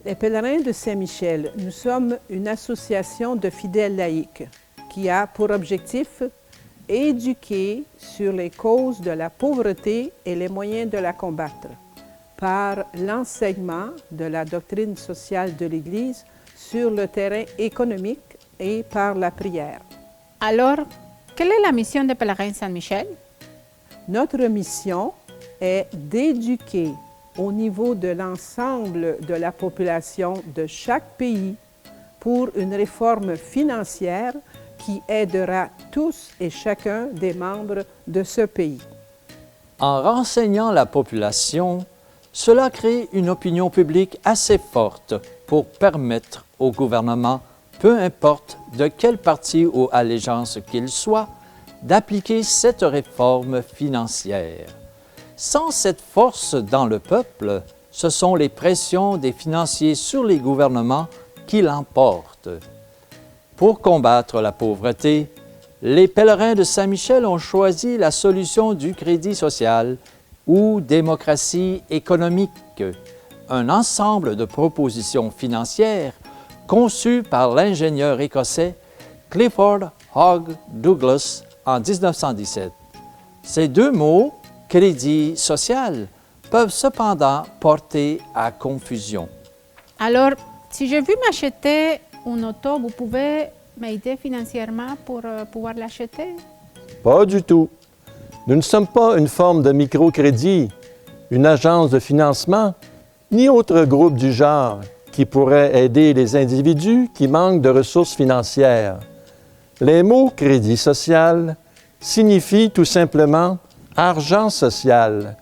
Les Pèlerins de Saint-Michel, nous sommes une association de fidèles laïcs qui a pour objectif éduquer sur les causes de la pauvreté et les moyens de la combattre par l'enseignement de la doctrine sociale de l'Église sur le terrain économique et par la prière. Alors, quelle est la mission des Pèlerins Saint-Michel? Notre mission est d'éduquer au niveau de l'ensemble de la population de chaque pays pour une réforme financière qui aidera tous et chacun des membres de ce pays. En renseignant la population, cela crée une opinion publique assez forte pour permettre au gouvernement, peu importe de quel parti ou allégeance qu'il soit, d'appliquer cette réforme financière. Sans cette force dans le peuple, ce sont les pressions des financiers sur les gouvernements qui l'emportent. Pour combattre la pauvreté, les Pèlerins de Saint-Michel ont choisi la solution du crédit social ou démocratie économique, un ensemble de propositions financières conçues par l'ingénieur écossais Clifford Hogg Douglas en 1917. Ces deux mots, crédit social, peuvent cependant porter à confusion. Alors, si je veux m'acheter une auto, vous pouvez m'aider financièrement pour pouvoir l'acheter? Pas du tout. Nous ne sommes pas une forme de microcrédit, une agence de financement, ni autre groupe du genre qui pourrait aider les individus qui manquent de ressources financières. Les mots « crédit social » signifient tout simplement « argent social »,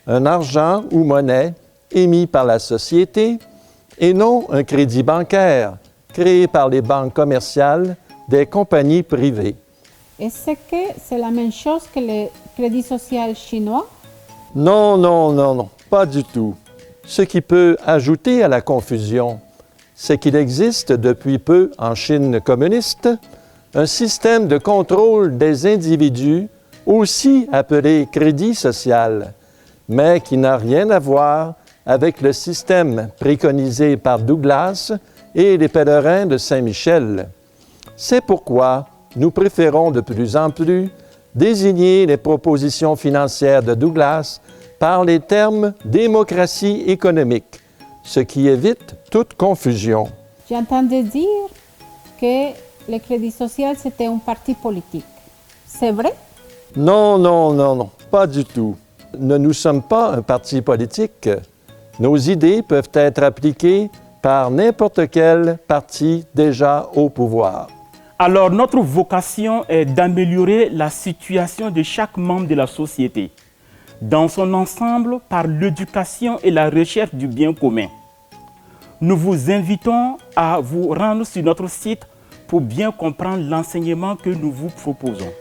un argent ou monnaie émis par la société et non un crédit bancaire créé par les banques commerciales des compagnies privées. Est-ce que c'est la même chose que le crédit social chinois? Non, pas du tout. Ce qui peut ajouter à la confusion, c'est qu'il existe depuis peu en Chine communiste un système de contrôle des individus, aussi appelé crédit social, mais qui n'a rien à voir avec le système préconisé par Douglas et les Pèlerins de Saint-Michel. C'est pourquoi nous préférons de plus en plus désigner les propositions financières de Douglas par les termes « démocratie économique », ce qui évite toute confusion. J'entendais dire que le crédit social, c'était un parti politique. C'est vrai? Non, pas du tout. Nous ne sommes pas un parti politique. Nos idées peuvent être appliquées par n'importe quel parti déjà au pouvoir. Alors notre vocation est d'améliorer la situation de chaque membre de la société, dans son ensemble par l'éducation et la recherche du bien commun. Nous vous invitons à vous rendre sur notre site pour bien comprendre l'enseignement que nous vous proposons.